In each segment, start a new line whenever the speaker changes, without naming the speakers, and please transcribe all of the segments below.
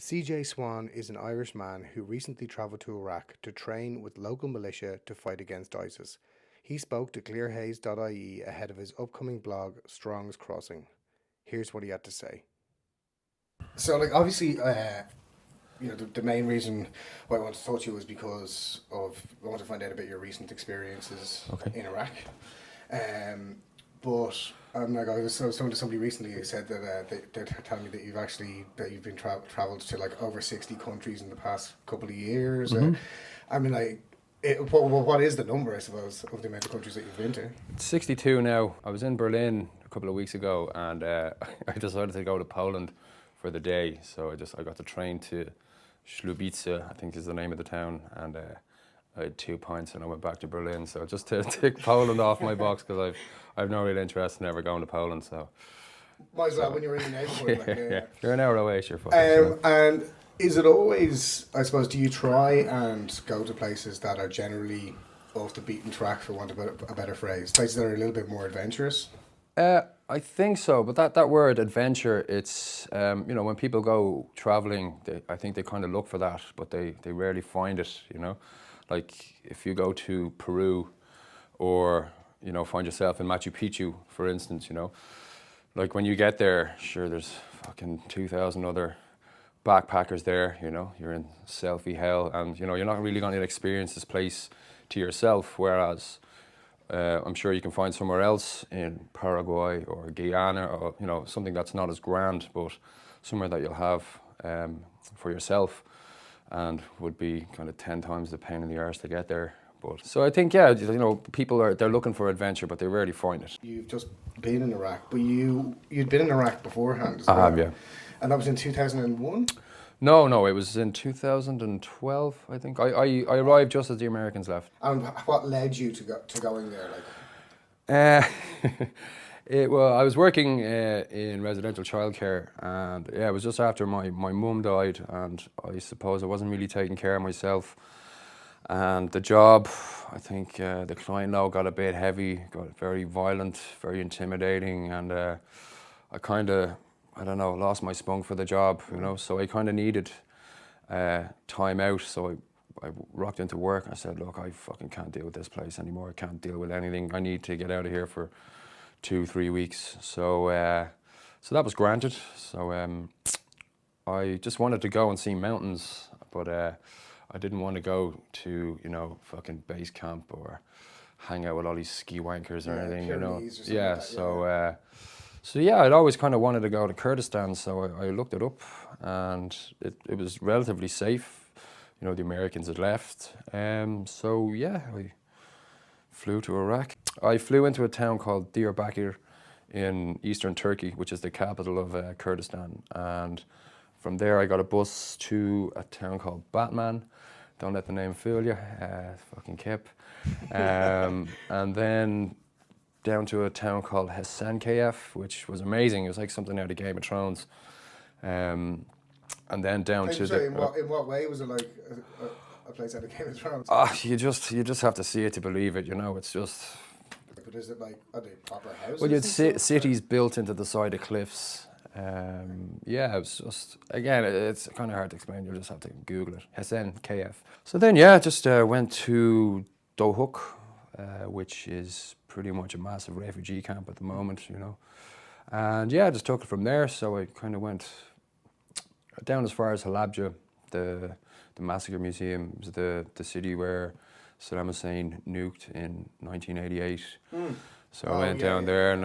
CJ Swan is an Irishman who recently travelled to Iraq to train with local militia to fight against ISIS. He spoke to clearhaze.ie ahead of his upcoming blog, Strong's Crossing. Here's what he had to say. So, obviously, the main reason why I wanted to talk to you was because I want to find out about your recent experiences in Iraq. But I was talking to somebody recently who said that they're telling me that you've been travelled to over 60 countries in the past couple of years. What is the number, I suppose, of the amount of countries that you've been to?
It's 62 now. I was in Berlin a couple of weeks ago, and I decided to go to Poland for the day. So I got the train to Słubice, I think is the name of the town, and I had 2 pints and I went back to Berlin. So just to tick Poland off my box, because I've no real interest in ever going to Poland. So
might as well when you're in the neighbourhood.
Yeah. You're an hour away, sure.
And is it always, I suppose, do you try and go to places that are generally off the beaten track, for want of a better phrase, places that are a little bit more adventurous?
I think so, but that word adventure, it's, when people go traveling, I think they kind of look for that, but they rarely find it, Like if you go to Peru or, find yourself in Machu Picchu, for instance, like when you get there, sure, there's fucking 2,000 other backpackers there, you're in selfie hell, and, you're not really going to experience this place to yourself, whereas I'm sure you can find somewhere else in Paraguay or Guyana or, something that's not as grand, but somewhere that you'll have for yourself and would be kind of 10 times the pain in the arse to get there. But so I think, people they're looking for adventure, but they rarely find it.
You've just been in Iraq, but you'd been in Iraq beforehand as well.
I have, yeah.
And that was in 2001?
No, it was in 2012, I think. I arrived just as the Americans left.
And what led you to going there?
Well, I was working in residential childcare, and it was just after my mum died, and I suppose I wasn't really taking care of myself. And the job, I think the client load got a bit heavy, got very violent, very intimidating, and I kind of, lost my spunk for the job, so I kind of needed time out. So I rocked into work. I said, look, I fucking can't deal with this place anymore. I can't deal with anything. I need to get out of here for 2-3 weeks. So that was granted. So I just wanted to go and see mountains, but I didn't want to go to, fucking base camp or hang out with all these ski wankers or anything, I'd always kind of wanted to go to Kurdistan, so I looked it up, and it was relatively safe. The Americans had left. I flew to Iraq. I flew into a town called Diyarbakir in eastern Turkey, which is the capital of Kurdistan. And from there I got a bus to a town called Batman. Don't let the name fool you, fucking Kip. And then down to a town called Hasankeyf, which was amazing. It was like something out of Game of Thrones. And then down
in what way was it like a place out of Game of Thrones?
You just have to see it to believe it. It's just.
But is it are they proper houses?
Well, you had cities built into the side of cliffs. It was just, again, it's kind of hard to explain. You'll just have to Google it. Hasankeyf. So then, just went to Dohuk, which is pretty much a massive refugee camp at the moment, And I just took it from there. So I kind of went down as far as Halabja, the massacre museum, the city where Saddam Hussein nuked in 1988. So I went down there, and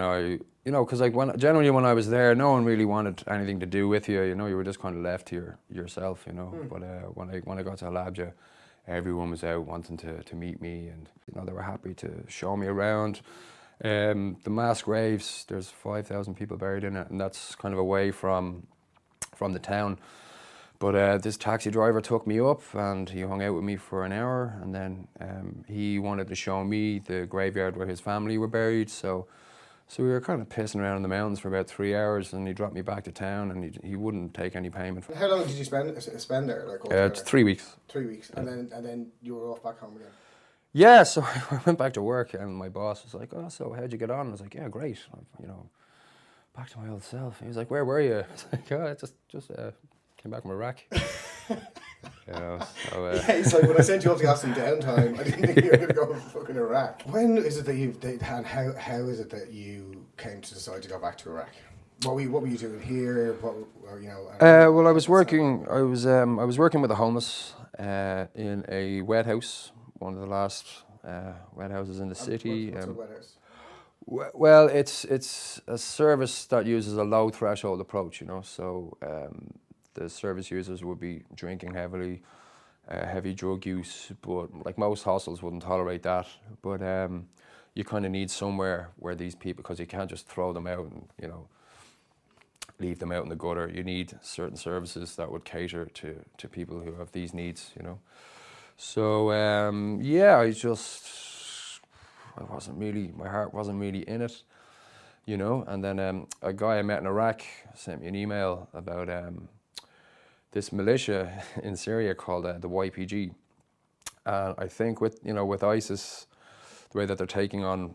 because generally when I was there, no one really wanted anything to do with you. You were just kind of left to yourself. But when I got to Halabja, everyone was out wanting to meet me, and they were happy to show me around. The mass graves, there's 5,000 people buried in it, and that's kind of away from the town. But this taxi driver took me up, and he hung out with me for an hour, and then he wanted to show me the graveyard where his family were buried. So we were kind of pissing around in the mountains for about 3 hours, and he dropped me back to town, and he wouldn't take any payment.
How long did you spend there?
It's 3 weeks.
3 weeks, and then you were off back home again.
Yeah, so I went back to work, and my boss was like, "Oh, so how'd you get on?" I was like, "Yeah, great. Back to my old self." He was like, "Where were you?" I was like, "Oh, just came back from Iraq. You know, so,
Yeah, so when I sent you off to have some downtime, I didn't think you were going to go to fucking Iraq. When is it that and how is it that you came to decide to go back to Iraq? What were you doing here? What, or, you know?
Well, I was working. I was working with the homeless in a wet house, one of the last wet houses in the city.
What's a wet house?
Well, it's a service that uses a low threshold approach. You know, so the service users would be drinking heavily, heavy drug use, but like most hostels wouldn't tolerate that. But you kind of need somewhere where these people, because you can't just throw them out and, you know, leave them out in the gutter. You need certain services that would cater to people who have these needs, you know. So yeah, my heart wasn't really in it, you know. And then a guy I met in Iraq sent me an email about this militia in Syria called the YPG. I think with ISIS, the way that they're taking on,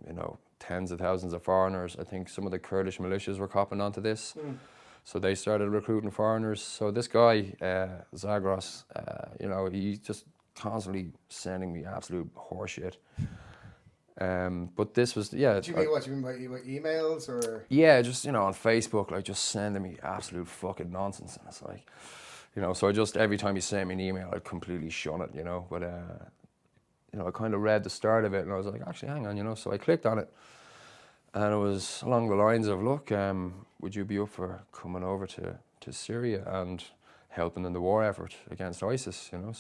you know, tens of thousands of foreigners, I think some of the Kurdish militias were copping onto this. So they started recruiting foreigners. So this guy, Zagros, you know, he's just constantly sending me absolute horseshit. But this was, yeah.
Do you mean what? You mean by emails or?
Yeah, just, you know, on Facebook, like just sending me absolute fucking nonsense. And it's like, you know, so I just, every time he sent me an email, I'd completely shun it, you know. But, you know, I kind of read the start of it and I was like, actually, hang on, you know. So I clicked on it. And it was along the lines of, look, would you be up for coming over to Syria and helping in the war effort against ISIS, you know?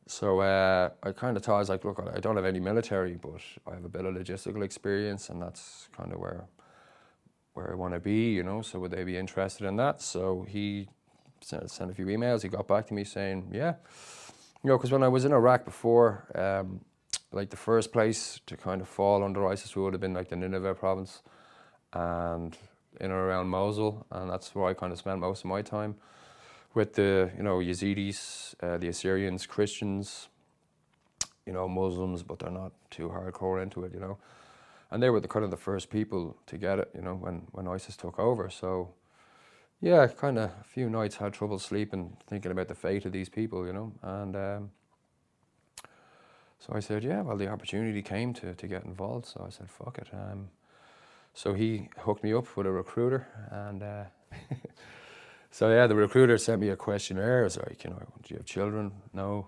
So I kind of thought, I was like, look, I don't have any military, but I have a bit of logistical experience, and that's kind of where I want to be, you know? So would they be interested in that? So he sent a few emails. He got back to me saying, yeah. You know, because when I was in Iraq before, like the first place to kind of fall under ISIS would have been like the Nineveh province and in and around Mosul, and that's where I kind of spent most of my time with the, you know, Yazidis, the Assyrians, Christians, you know, Muslims, but they're not too hardcore into it, you know. And they were the kind of the first people to get it, you know, when ISIS took over. So yeah, kind of a few nights had trouble sleeping, thinking about the fate of these people, you know. And so I said, yeah, well, the opportunity came to get involved. So I said, fuck it. So he hooked me up with a recruiter. And so, yeah, the recruiter sent me a questionnaire. It was like, you know, do you have children? No.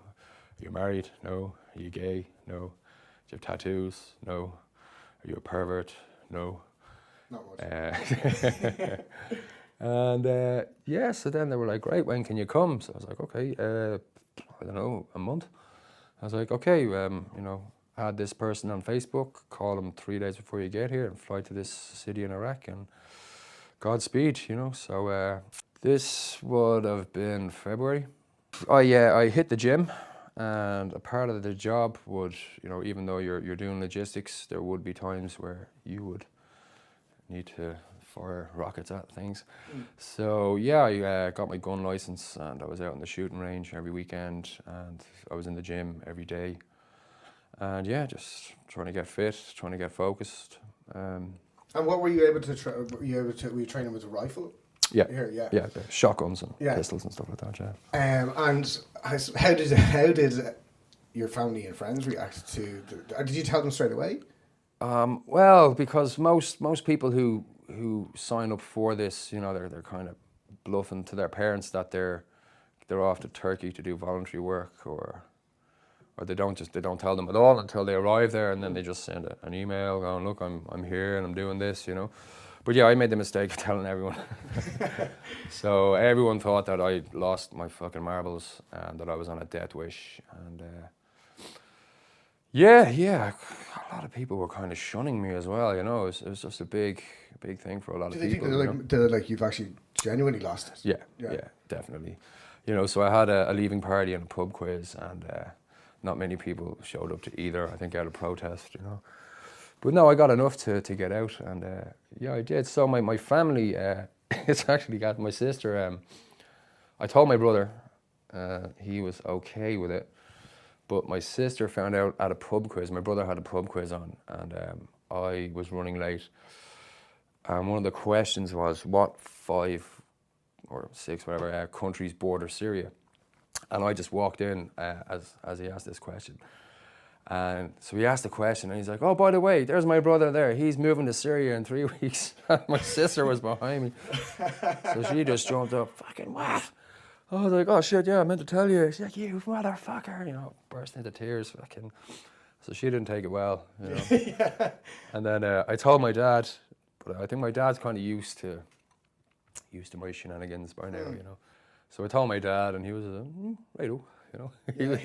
Are you married? No. Are you gay? No. Do you have tattoos? No. Are you a pervert? No.
Not much.
And yeah, so then they were like, great, when can you come? So I was like, okay, I don't know, a month. I was like, okay, you know, add this person on Facebook, call them 3 days before you get here and fly to this city in Iraq, and Godspeed, you know. So this would have been February. Oh yeah, I hit the gym, and a part of the job would, you know, even though you're doing logistics, there would be times where you would need to fire rockets at things. So yeah, I got my gun license and I was out on the shooting range every weekend, and I was in the gym every day. And yeah, just trying to get fit, trying to get focused.
And what were you able to were you training with a rifle?
Yeah,
Here, yeah,
yeah, shotguns and pistols and stuff like that. Yeah.
And how did your family and friends react to? Did you tell them straight away?
Well, because most people who sign up for this, you know, they're kind of bluffing to their parents that they're off to Turkey to do voluntary work, or they don't tell them at all until they arrive there, and then they just send an email going, look, I'm here and I'm doing this, you know. But yeah, I made the mistake of telling everyone. So everyone thought that I lost my fucking marbles and that I was on a death wish, and yeah, a lot of people were kind of shunning me as well, you know. It was just a big thing for a lot of people.
Did they like you've actually genuinely lost it?
Yeah, definitely. You know, so I had a leaving party and a pub quiz, and not many people showed up to either, I think out of protest, you know. But no, I got enough to get out, and yeah, I did. So my family, it's actually got my sister, I told my brother, he was okay with it. But my sister found out at a pub quiz, my brother had a pub quiz on, and I was running late. And one of the questions was, what 5 or 6, whatever, countries border Syria. And I just walked in as he asked this question. And so he asked the question, and he's like, "Oh, by the way, there's my brother there. He's moving to Syria in 3 weeks." My sister was behind me. So she just jumped up, "Fucking what?" I was like, "Oh shit, yeah, I meant to tell you." She's like, "You motherfucker," burst into tears, fucking. So she didn't take it well,
Yeah.
And then I told my dad, but I think my dad's kind of used to my shenanigans by now, So I told my dad, and he was righto,
Yeah.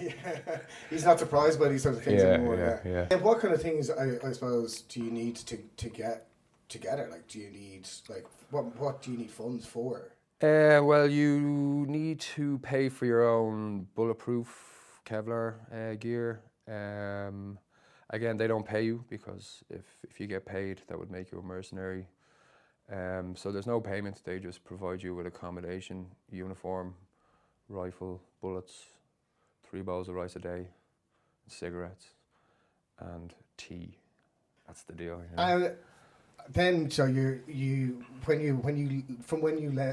He's not surprised by these sort of things anymore.
Yeah.
And what kind of things, I suppose, do you need to get together? Like, do you need, like, what do you need funds for?
Well, you need to pay for your own bulletproof Kevlar gear. Again, they don't pay you, because if you get paid, that would make you a mercenary. So there's no payment. They just provide you with accommodation, uniform, rifle, bullets, 3 bowls of rice a day, cigarettes, and tea. That's the deal.
And then, so when you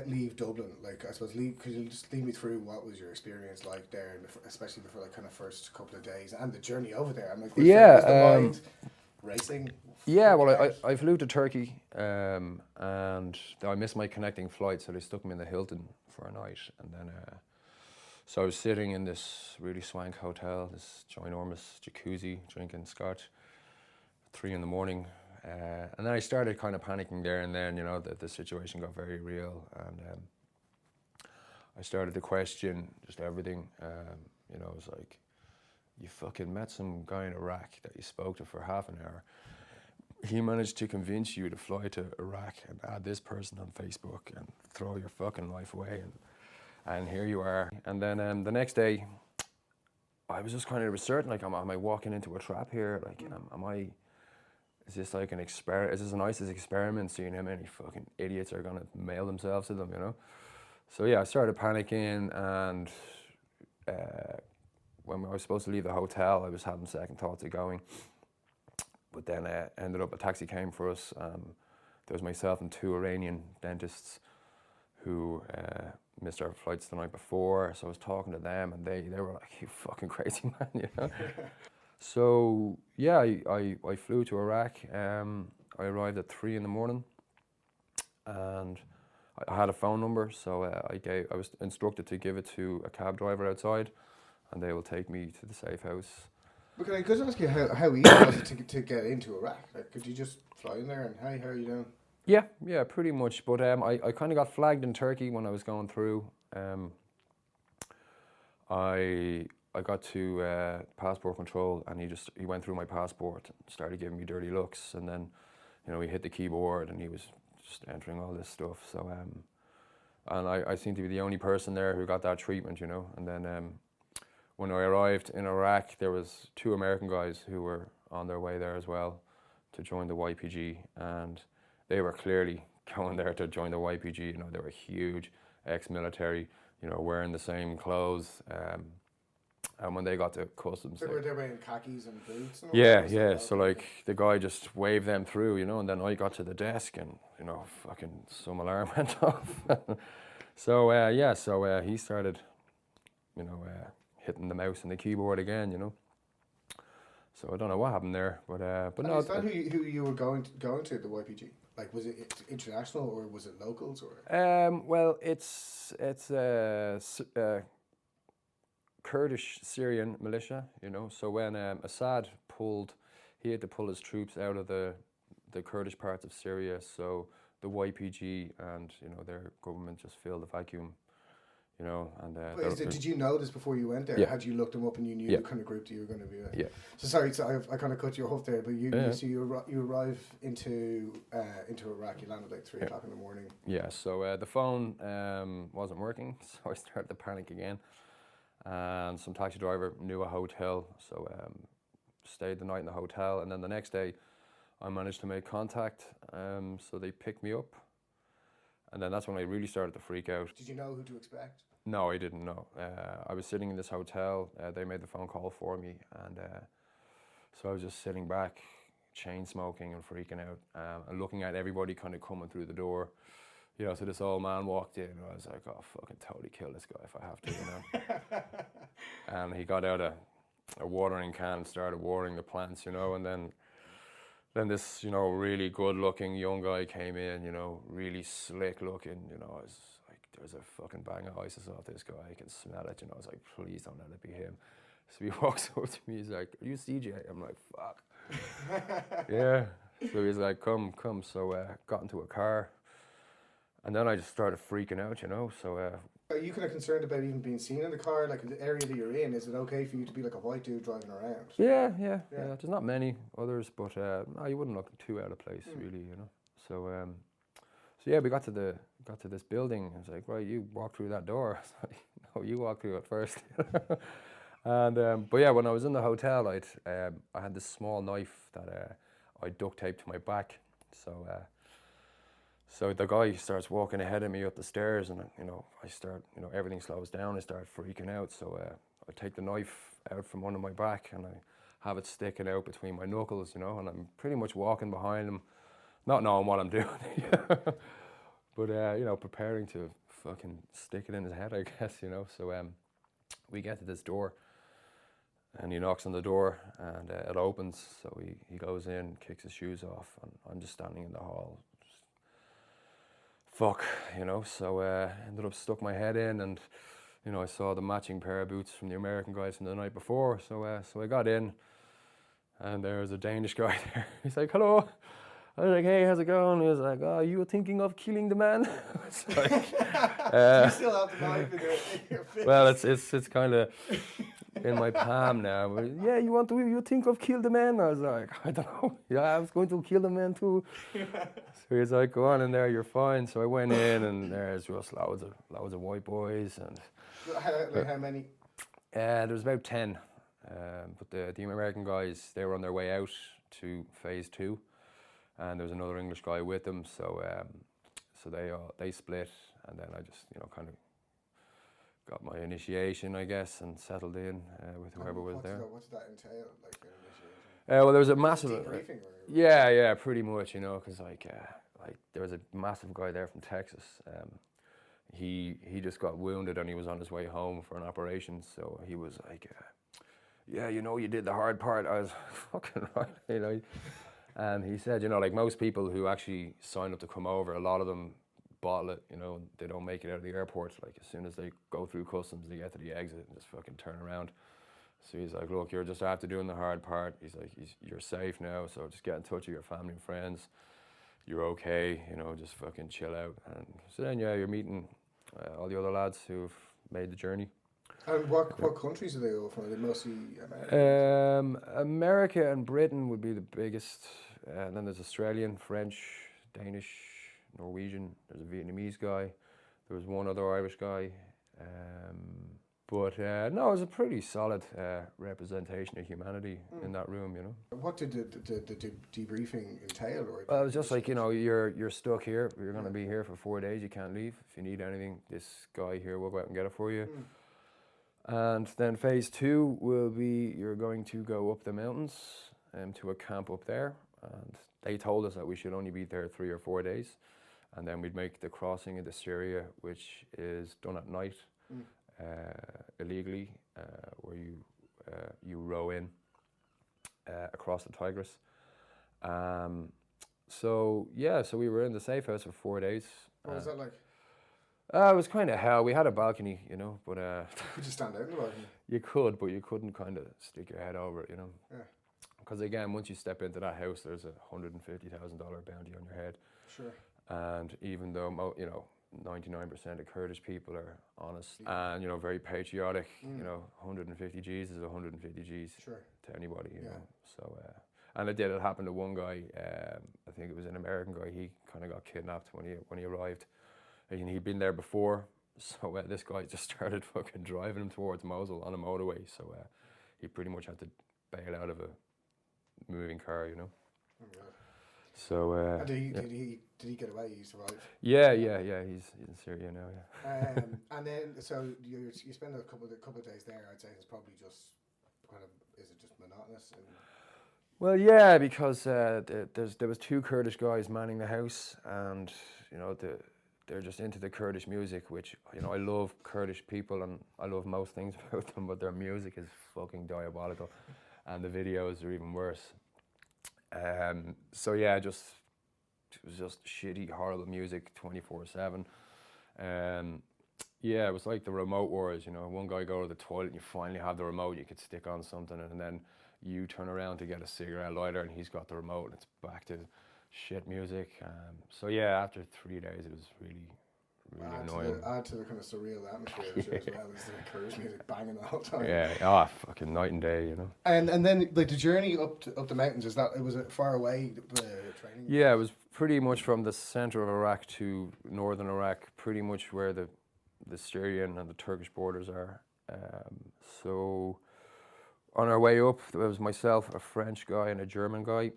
leave Dublin, like, I suppose, could you just lead me through what was your experience like there, especially for like kind of first couple of days and the journey over there? I'm like, was the mind racing?
Yeah, well, I flew to Turkey, and I missed my connecting flight, so they stuck me in the Hilton for a night, and then so I was sitting in this really swank hotel, this ginormous jacuzzi, drinking scotch, 3 a.m, and then I started kind of panicking there, and then that the situation got very real, and I started to question just everything. It was like, you fucking met some guy in Iraq that you spoke to for half an hour. He managed to convince you to fly to Iraq and add this person on Facebook and throw your fucking life away, and here you are. And then the next day, I was just kind of certain, like, am I walking into a trap here? Like, is this like an experiment? Is this an ISIS experiment, seeing how many fucking idiots are gonna mail themselves to them, So yeah, I started panicking, and when I was supposed to leave the hotel, I was having second thoughts of going. But then ended up, a taxi came for us. There was myself and 2 Iranian dentists who missed our flights the night before. So I was talking to them, and they were like, "You fucking crazy man," So yeah, I flew to Iraq. I arrived at 3 a.m, and I had a phone number, so I was instructed to give it to a cab driver outside, and they will take me to the safe house.
But can I just ask you how easy was it to get into Iraq? Like, could you just fly in there and, "Hey, how are you doing?"
Yeah, pretty much. But I kind of got flagged in Turkey when I was going through. I got to passport control, and he went through my passport and started giving me dirty looks, and then he hit the keyboard, and he was just entering all this stuff. So and I seemed to be the only person there who got that treatment, and then. When I arrived in Iraq, there was 2 American guys who were on their way there as well to join the YPG, and they were clearly going there to join the YPG. They were huge, ex-military, wearing the same clothes. And when they got to customs,
they were wearing khakis and boots. And
yeah. So like the guy just waved them through, and then I got to the desk, and fucking some alarm went off. So he started, hitting the mouse and the keyboard again, So I don't know what happened there, but no.
Is that who you were going to the YPG? Like, was it international or was it locals or?
Well, it's Kurdish Syrian militia, So when Assad he had to pull his troops out of the Kurdish parts of Syria. So the YPG and their government just filled the vacuum. And
did you know this before you went there?
Yeah.
Had you looked them up and you knew the kind of group that you were going to be with?
Yeah.
So sorry, I kind of cut you off there, but you arrive into Iraq. You landed like 3 o'clock in the morning.
Yeah. So the phone wasn't working, so I started to panic again. And some taxi driver knew a hotel, so stayed the night in the hotel, and then the next day, I managed to make contact. So they picked me up, and then that's when I really started to freak out.
Did you know who to expect?
No, I didn't know. I was sitting in this hotel. They made the phone call for me, and so I was just sitting back, chain smoking and freaking out, and looking at everybody kind of coming through the door. you know, so this old man walked in, and I was like, oh, fucking totally kill this guy if I have to, you know. And he got out a watering can and started watering the plants, you know, and then this, you know, really good-looking young guy came in, you know, really slick-looking, you know. I was like, there's a fucking bang of ISIS off this guy. I can smell it, you know. I was like, please don't let it be him. So he walks over to me. He's like, are you CJ? I'm like, fuck. Yeah. So he's like, come. So got into a car. And then I just started freaking out, you know. So
Are you kind of concerned about even being seen in the car, like in the area that you're in? Is it okay for you to be like a white dude driving around?
yeah. There's not many others, but no, you wouldn't look too out of place, really, you know. So yeah, we got to this building. I was like, right, you walk through that door. I was like, no, you walk through it first. And but yeah, when I was in the hotel, I had this small knife that I duct taped to my back. So the guy starts walking ahead of me up the stairs, and you know, everything slows down. I start freaking out. So I take the knife out from under my back, and I have it sticking out between my knuckles, you know, and I'm pretty much walking behind him, not knowing what I'm doing, but you know, preparing to fucking stick it in his head, I guess, you know. So we get to this door, and he knocks on the door, and it opens. So he goes in, kicks his shoes off, and I'm just standing in the hall. Fuck, you know. So ended up stuck my head in, and you know, I saw the matching pair of boots from the American guys from the night before. So I got in, and there was a Danish guy there. He's like, hello. I was like, hey, how's it going? He was like, oh, you were thinking of killing the man? I was like,
You still have the knife in your face.
well, it's kind of in my palm now. But, yeah, you think of kill the man? I was like, I don't know. Yeah, I was going to kill the man too. So he's like, go on in there, you're fine. So I went in, and there's just loads of white boys, and
How many?
there was about 10. But the American guys, they were on their way out to phase 2, and there was another English guy with them. So they split, and then I just, you know, kind of got my initiation, I guess, and settled in with whoever was there.
What did that entail, like an initiation?
Well, there was a massive
Debriefing, or?
yeah, pretty much, you know, because like there was a massive guy there from Texas. He just got wounded, and he was on his way home for an operation. So he was like, yeah, you know, you did the hard part. I was fucking right, you know. And he said, you know, like most people who actually sign up to come over, a lot of them bottle it, you know, they don't make it out of the airport. Like as soon as they go through customs, they get to the exit and just fucking turn around. So he's like, look, you're just after doing the hard part. He's like, you're safe now, so just get in touch with your family and friends. You're okay, you know, just fucking chill out. And so then, yeah, you're meeting all the other lads who've made the journey.
And what countries are they all from? Are they mostly American?
America and Britain would be the biggest. And then there's Australian, French, Danish, Norwegian. There's a Vietnamese guy. There was one other Irish guy. But no, it was a pretty solid representation of humanity in that room, you know.
What did the debriefing entail? Or
Well, it was just like, you know, you're stuck here. You're going to be here for 4 days. You can't leave. If you need anything, this guy here will go out and get it for you. And then phase 2 will be you're going to go up the mountains to a camp up there. And they told us that we should only be there 3 or 4 days. And then we'd make the crossing into Syria, which is done at night. Illegally, where you row in across the Tigris. So we were in the safe house for 4 days.
What was that like?
It was kind of hell. We had a balcony, you know, but
Could you stand out in the balcony?
you could, but you couldn't kind of stick your head over it, you know.
Yeah.
Because again, once you step into that house, there's a $150,000 bounty on your head.
Sure.
And even though, you know, 99% of Kurdish people are honest and, you know, very patriotic, you know, 150 G's is 150 G's to anybody, you know. So, and it happened to one guy, I think it was an American guy, he kind of got kidnapped when he arrived. And he'd been there before, so this guy just started fucking driving him towards Mosul on a motorway. So he pretty much had to bail out of a moving car, you know.
Oh, God.
So
and did he get away? He survived.
Yeah. He's in Syria now. Yeah.
And then so you spend a couple of days there. I'd say it's probably just kind of, is it just monotonous?
Well, yeah, because there was 2 Kurdish guys manning the house, and you know they're just into the Kurdish music, which, you know, I love Kurdish people and I love most things about them, but their music is fucking diabolical, and the videos are even worse. So yeah, it was just shitty, horrible music 24/7. Yeah, it was like the remote wars, you know. One guy go to the toilet and you finally have the remote, you could stick on something, and then you turn around to get a cigarette lighter and he's got the remote and it's back to shit music. So yeah, after 3 days it was really annoying.
Add to the kind of surreal atmosphere I'm sure, as well, is the Kurdish music banging the whole time.
Yeah, fucking night and day, you know.
And then like the journey up the mountains, was it far away, the training?
Yeah, it was pretty much from the center of Iraq to northern Iraq, pretty much where the Syrian and the Turkish borders are. So on our way up, there was myself, a French guy and a German guy,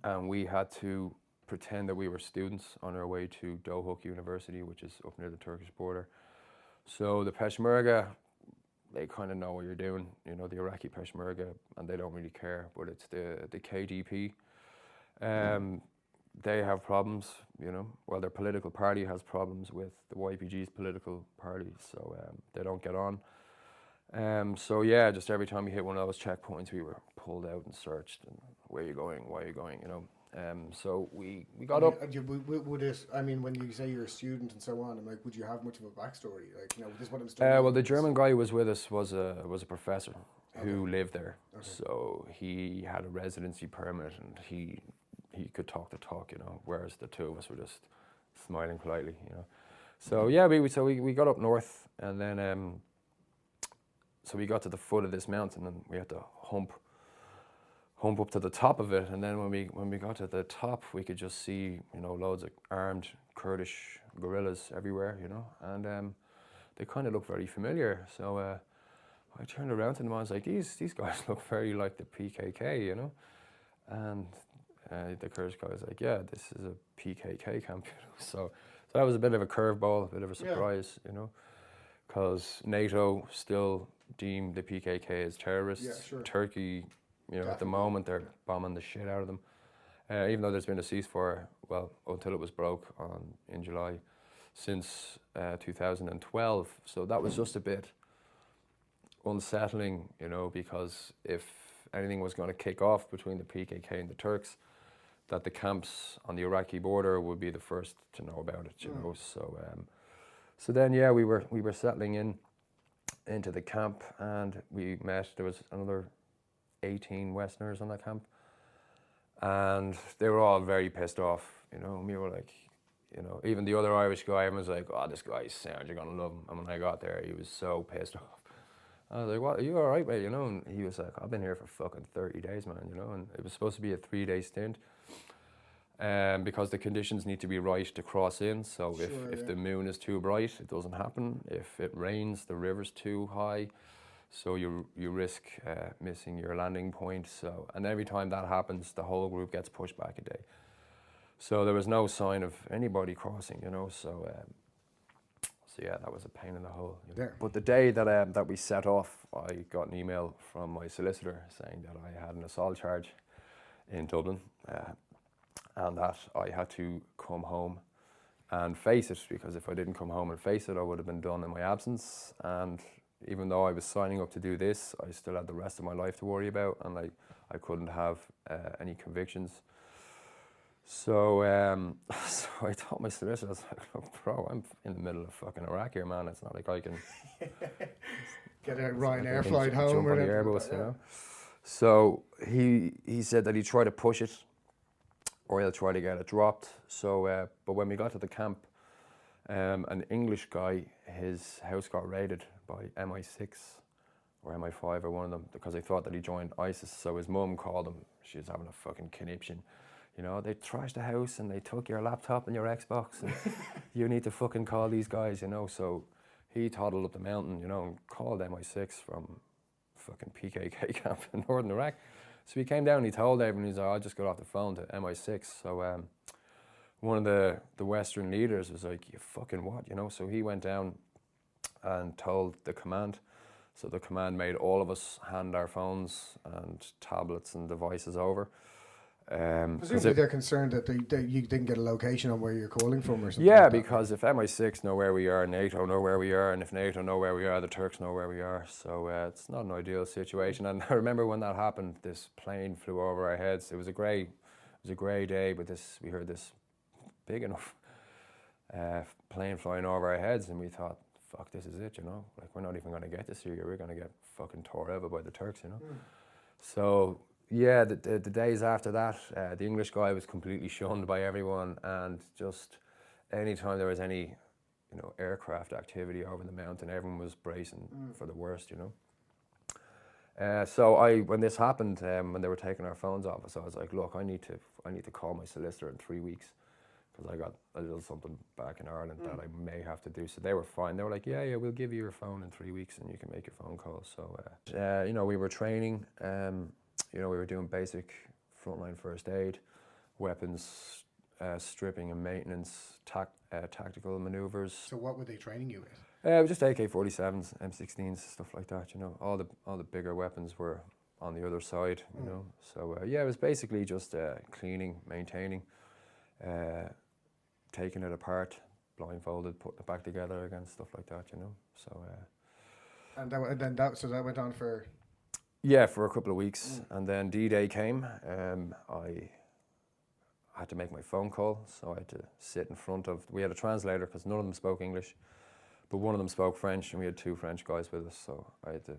and we had to pretend that we were students on our way to Dohuk University, which is up near the Turkish border. So the Peshmerga, they kind of know what you're doing, you know, the Iraqi Peshmerga, and they don't really care, but it's the KDP. They have problems, you know. Well, their political party has problems with the YPG's political party, so they don't get on. So yeah, just every time you hit one of those checkpoints, we were pulled out and searched. And where are you going? Why are you going? You know. So we got up.
Would it? I mean, when you say you're a student and so on, I'm like, would you have much of a backstory? Like, you know, this is what I'm studying.
Well, the German guy who was with us was a professor who lived there. Okay. So he had a residency permit and he could talk the talk, you know. Whereas the two of us were just smiling politely, you know. So yeah, we got up north, and then so we got to the foot of this mountain, and we had to hump up to the top of it. And then when we got to the top, we could just see, you know, loads of armed Kurdish guerrillas everywhere, you know, and they kind of looked very familiar. So I turned around to them and I was like, these guys look very like the PKK, you know. And the Kurdish guy was like, yeah, this is a PKK camp. So that was a bit of a curveball, a bit of a surprise, you know, because NATO still deem the PKK as terrorists.
Yeah, sure.
Turkey, you know, at the moment they're bombing the shit out of them. Even though there's been a ceasefire, well, until it was broke in July, since 2012. So that was just a bit unsettling, you know, because if anything was going to kick off between the PKK and the Turks, that the camps on the Iraqi border would be the first to know about it, you know. So then, yeah, we were settling into the camp, and we met. There was another 18 Westerners on that camp, and they were all very pissed off, you know. And we were like, you know, even the other Irish guy, everyone was like, oh, this guy's sound, you're gonna love him. And when I got there, he was so pissed off. I was like, what, are you all right, mate, you know? And he was like, I've been here for fucking 30 days, man, you know. And it was supposed to be a 3-day stint, because the conditions need to be right to cross in. So if the moon is too bright, it doesn't happen. If it rains, the river's too high, so you risk missing your landing point. So, and every time that happens, the whole group gets pushed back a day. So there was no sign of anybody crossing, you know. So yeah, that was a pain in the hole. You know? Yeah. But the day that we set off, I got an email from my solicitor saying that I had an assault charge in Dublin, and that I had to come home and face it, because if I didn't come home and face it, I would have been done in my absence. And even though I was signing up to do this, I still had the rest of my life to worry about, and I couldn't have any convictions. So, so I told my solicitor, I was like, look, bro, I'm in the middle of fucking Iraq here, man. It's not like I can
get a Ryanair flight home
jump on the Airbus, you know. So he said that he'd try to push it, or he'll try to get it dropped. So, but when we got to the camp, an English guy, his house got raided by MI6 or MI5 or one of them, because they thought that he joined ISIS. So his mum called him. She was having a fucking conniption. You know, they trashed the house and they took your laptop and your Xbox, and you need to fucking call these guys, you know. So he toddled up the mountain, you know, and called MI6 from fucking PKK camp in northern Iraq. So he came down and he told everyone, he's like, I just got off the phone to MI6. So one of the Western leaders was like, you fucking what, you know? So he went down and told the command. So the command made all of us hand our phones and tablets and devices over.
Presumably they're concerned that you didn't get a location on where you're calling from or something.
Yeah,
like that.
because if MI6 know where we are, NATO know where we are, and if NATO know where we are, the Turks know where we are. So it's not an ideal situation. And I remember when that happened, this plane flew over our heads. It was a grey day, but we heard this big enough plane flying over our heads, and we thought, fuck, this is it, you know? Like, we're not even going to get to Syria. We're going to get fucking tore over by the Turks, you know? So, yeah, the days after that, the English guy was completely shunned by everyone, and just anytime there was any, you know, aircraft activity over the mountain, everyone was bracing for the worst, you know? So when this happened, when they were taking our phones off us, I was like, look, I need to call my solicitor in 3 weeks, because I got a little something back in Ireland that I may have to do. So they were fine. They were like, yeah, we'll give you your phone in 3 weeks and you can make your phone calls. So, you know, we were training, you know, we were doing basic frontline first aid, weapons stripping and maintenance, tactical maneuvers.
So what were they training you with?
It was just AK-47s, M16s, stuff like that, you know. All the bigger weapons were on the other side, you know. So, yeah, it was basically just cleaning, maintaining, taking it apart, blindfolded, putting it back together again, stuff like that, you know. So.
So that went on for.
Yeah, for a couple of weeks, and then D-Day came. I had to make my phone call, so I had to sit in front of. We had a translator because none of them spoke English, but one of them spoke French, and we had 2 French guys with us. So I had to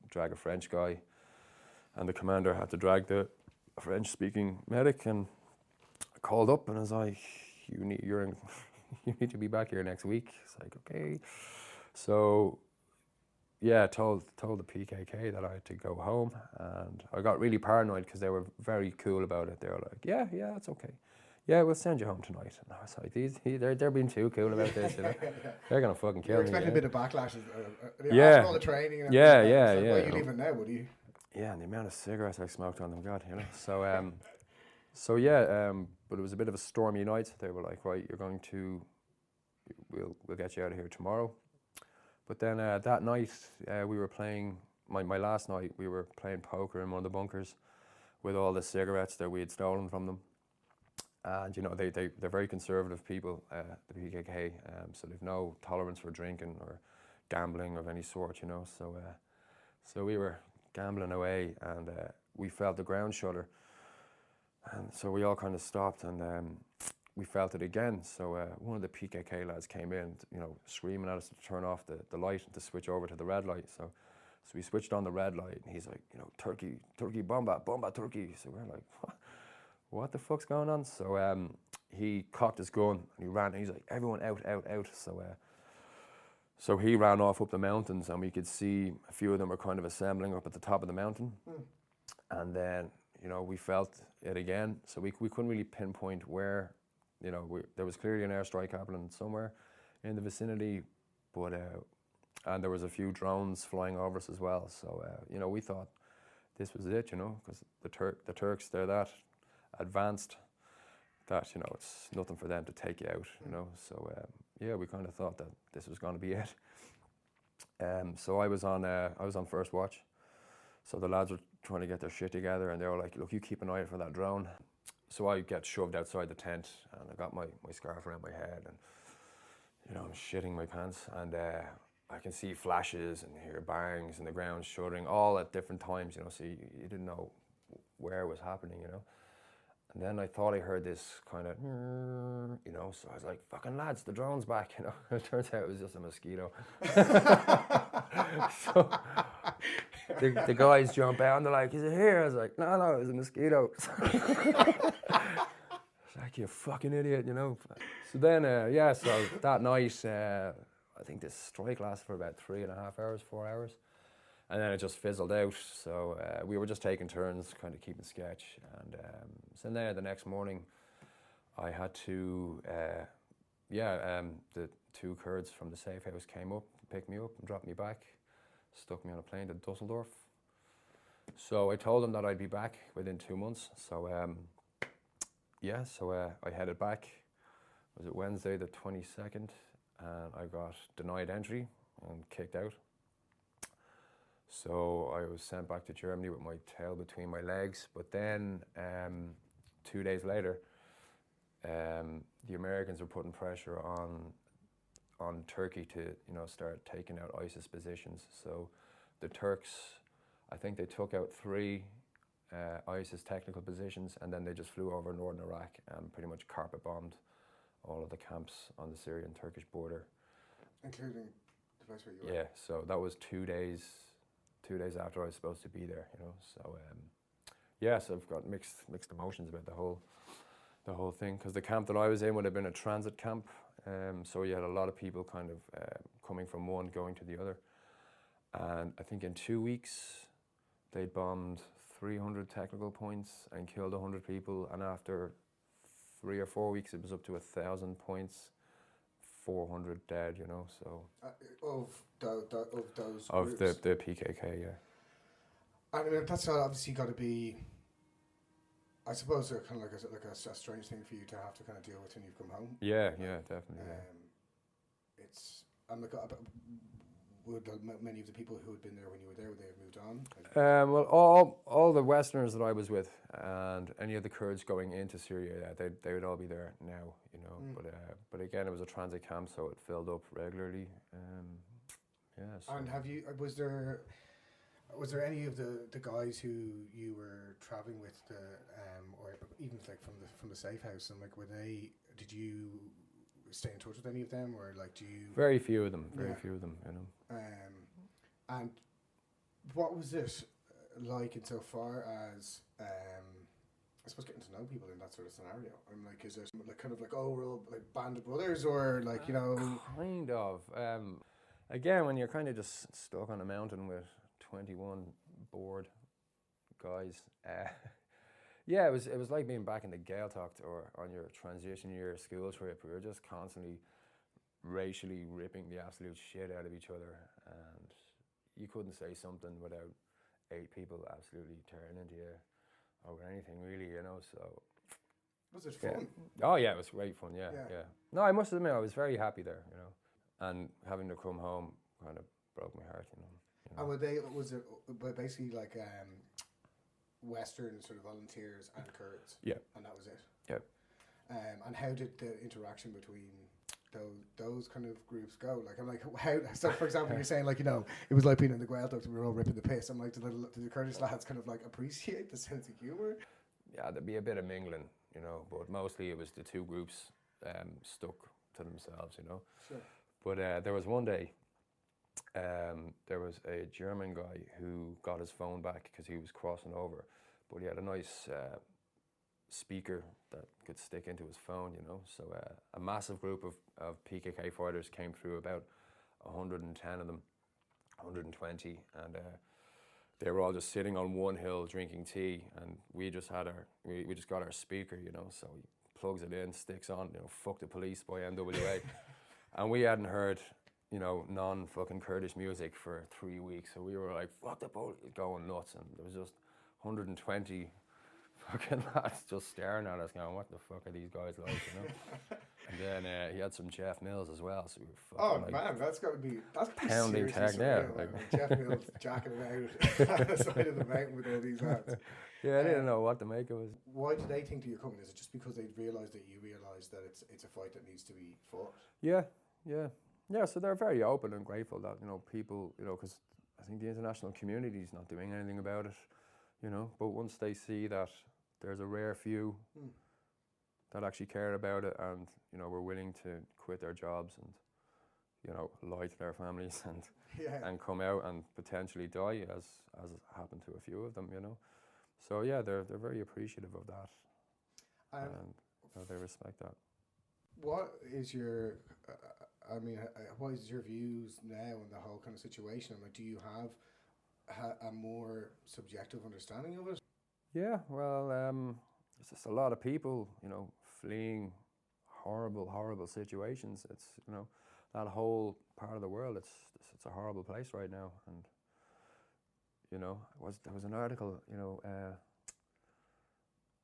drag a French guy, and the commander had to drag the French-speaking medic. And I called up, and I was like, you need to be back here next week. It's like, okay. So, yeah, told the PKK that I had to go home, and I got really paranoid because they were very cool about it. They were like, yeah, that's okay. Yeah, we'll send you home tonight. And I was like, they're being too cool about this, you know. They're gonna fucking kill me.
You're expecting a bit of backlash.
Yeah.
After all the training and everything.
Yeah.
Like, why are you leaving now? Would you?
Yeah, and the amount of cigarettes I smoked on them, God, you know. So, so yeah, but it was a bit of a stormy night. They were like, right, we'll get you out of here tomorrow. But then that night, we were playing, my last night, we were playing poker in one of the bunkers with all the cigarettes that we had stolen from them. And, you know, they're very conservative people, the PKK, so they've no tolerance for drinking or gambling of any sort, you know. So, so we were gambling away, and we felt the ground shudder. And so we all kind of stopped, and we felt it again. So one of the PKK lads came in, you know, screaming at us to turn off the light and to switch over to the red light. So we switched on the red light, and he's like, you know, Turkey, bomba, Turkey. So we're like, what the fuck's going on? So he cocked his gun, and he ran, and he's like, everyone out. So he ran off up the mountains, and we could see a few of them were kind of assembling up at the top of the mountain. And then, you know, we felt it again. So we couldn't really pinpoint where, you know, there was clearly an airstrike happening somewhere in the vicinity, but and there was a few drones flying over us as well. So you know, we thought this was it, you know, because the Turks, they're that advanced that, you know, it's nothing for them to take you out, you know. So yeah, we kind of thought that this was going to be it. So I was on first watch. So the lads were trying to get their shit together, and they were like, look, you keep an eye out for that drone. So I get shoved outside the tent, and I got my scarf around my head, and, you know, I'm shitting my pants, and I can see flashes and hear bangs and the ground shuddering, all at different times, you know, so you didn't know where it was happening, you know. And then I thought I heard this kind of, you know, so I was like, fucking lads, the drone's back, you know. It turns out it was just a mosquito. So the guys jump out and they're like, is it here? I was like, no, it was a mosquito. It's like, you fucking idiot, you know. So then, yeah, so that night, I think this strike lasted for about 3.5 hours, 4 hours. And then it just fizzled out. So we were just taking turns, kind of keeping sketch. And so then the next morning, I had to, the 2 Kurds from the safe house came up, picked me up and dropped me back, stuck me on a plane to Dusseldorf. So I told them that I'd be back within 2 months. So I headed back. Was it Wednesday the 22nd? And I got denied entry and kicked out. So I was sent back to Germany with my tail between my legs. But then 2 days later, the Americans were putting pressure on Turkey to, start taking out ISIS positions. So the Turks, I think they took out 3 ISIS technical positions, and then they just flew over northern Iraq and pretty much carpet bombed all of the camps on the Syrian-Turkish border.
Including the place where you were?
Yeah, so that was 2 days after I was supposed to be there, So so I've got mixed emotions about the whole thing, because the camp that I was in would have been a transit camp. So you had a lot of people kind of coming from one, going to the other. And I think in 2 weeks, they'd bombed 300 technical points and killed 100 people. And after 3 or 4 weeks, it was up to 1,000 points, 400 dead, so.
Of those
Of
groups?
the PKK, yeah.
I mean, that's obviously got to be, I suppose, kind of like a strange thing for you to have to kind of deal with when you've come home.
Yeah, definitely.
It's, I'm like, would many of the people who had been there when you were there, would they have moved on?
Well, all the Westerners that I was with, and any of the Kurds going into Syria, they would all be there now, But again, it was a transit camp, so it filled up regularly. So.
And was there any of the guys who you were traveling with, or even like from the safe house, and like did you stay in touch with any of them, or like do you?
Very few of them. Few of them.
And what was it like insofar as I suppose getting to know people in that sort of scenario? I'm like, is it like kind of like, oh, we're all like band of brothers, or like
Kind of. Again, when you're kind of just stuck on a mountain with 21 bored guys. Yeah, it was like being back in the Gaeltacht or on your transition year school trip. We were just constantly racially ripping the absolute shit out of each other, and you couldn't say something without 8 people absolutely tearing into you over anything, really, So.
Was it fun?
Yeah. Oh yeah, it was great fun. Yeah. No, I must admit I was very happy there, and having to come home kind of broke my heart,
And was it basically like Western sort of volunteers and Kurds?
Yeah.
And that was it?
Yeah.
And how did the interaction between those kind of groups go? Like, I'm like, how? So, for example, you're saying like, it was like being in the Gaeltacht and we were all ripping the piss. I'm like, did the Kurdish lads kind of like appreciate the sense of humour?
Yeah, there'd be a bit of mingling, but mostly it was the 2 groups stuck to themselves,
Sure.
But there was one day, there was a German guy who got his phone back because he was crossing over, but he had a nice speaker that could stick into his phone, So a massive group of PKK fighters came through, about 110 of them, 120, and they were all just sitting on one hill drinking tea, and we just got our speaker, so he plugs it in, sticks on, fuck the police by NWA, and we hadn't heard, non-fucking Kurdish music for 3 weeks, so we were like, fuck the police, going nuts, and there was just 120 fucking lads just staring at us going, what the fuck are these guys like, And then he had some Jeff Mills as well, so we were fucking
man, that's
pounding tag now.
Like Jeff Mills jacking it out on the side of the mountain with all these lads.
Yeah, I didn't know what to make of it.
Why did they think that you're coming? Is it just because they realised that you realised that it's a fight that needs to be fought?
Yeah, so they're very open and grateful that, people, because I think the international community is not doing anything about it, but once they see that there's a rare few that actually care about it and, we're willing to quit their jobs and, lie to their families and come out and potentially die, as happened to a few of them, So yeah, they're very appreciative of that, and they respect that.
What is your, what is your views now on the whole kind of situation? Like, do you have a more subjective understanding of it?
Yeah, well, it's just a lot of people, fleeing horrible situations. It's, that whole part of the world, it's a horrible place right now. And, there was an article,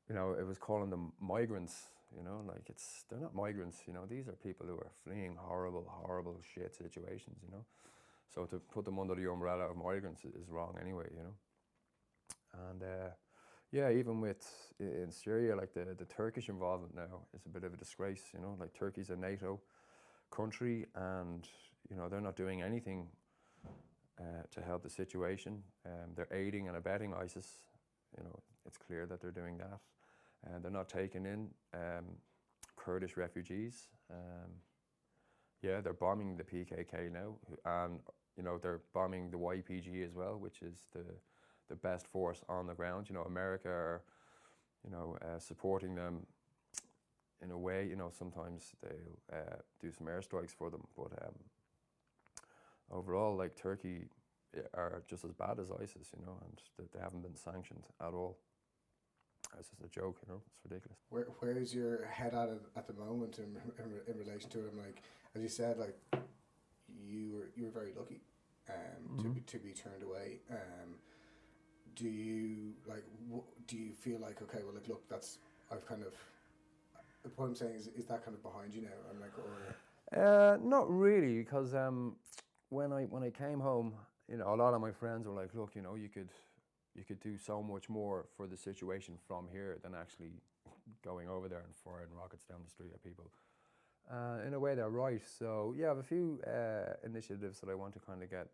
it was calling them migrants, like they're not migrants, these are people who are fleeing horrible shit situations, So to put them under the umbrella of migrants is wrong anyway, And Yeah, even with in Syria, like the Turkish involvement now is a bit of a disgrace. You know, like Turkey's a NATO country, and you know they're not doing anything to help the situation. They're aiding and abetting ISIS. You know, it's clear that they're doing that, and they're not taking in Kurdish refugees. Yeah, they're bombing the PKK now, and you know they're bombing the YPG as well, which is the best force on the ground. You know, America are, you know, supporting them in a way. You know, sometimes they'll do some airstrikes for them, but overall, like Turkey are just as bad as ISIS. You know, and they haven't been sanctioned at all. It's just a joke. You know, it's ridiculous.
Where's your head at the moment in relation to it? And like as you said, like you were very lucky to be turned away. Do you like do you feel like okay, well, like look, that's I've kind of the point I'm saying is that kind of behind you now? I'm like, or
Not really, because when I came home, you know, a lot of my friends were like, "Look, you know, you could do so much more for the situation from here than actually going over there and firing rockets down the street at people." In a way, they're right. So yeah, I have a few initiatives that I want to kind of get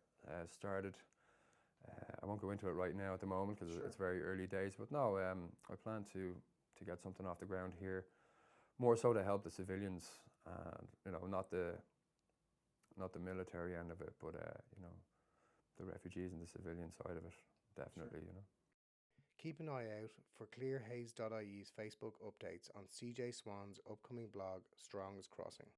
started. I won't go into it right now at the moment because
sure.
it's very early days. But no, I plan to get something off the ground here, more so to help the civilians, and you know, not the military end of it, but you know, the refugees and the civilian side of it, definitely,
Sure.
you know.
Keep an eye out for clearhaze.ie's Facebook updates on CJ Swan's upcoming blog, Strong's Crossing.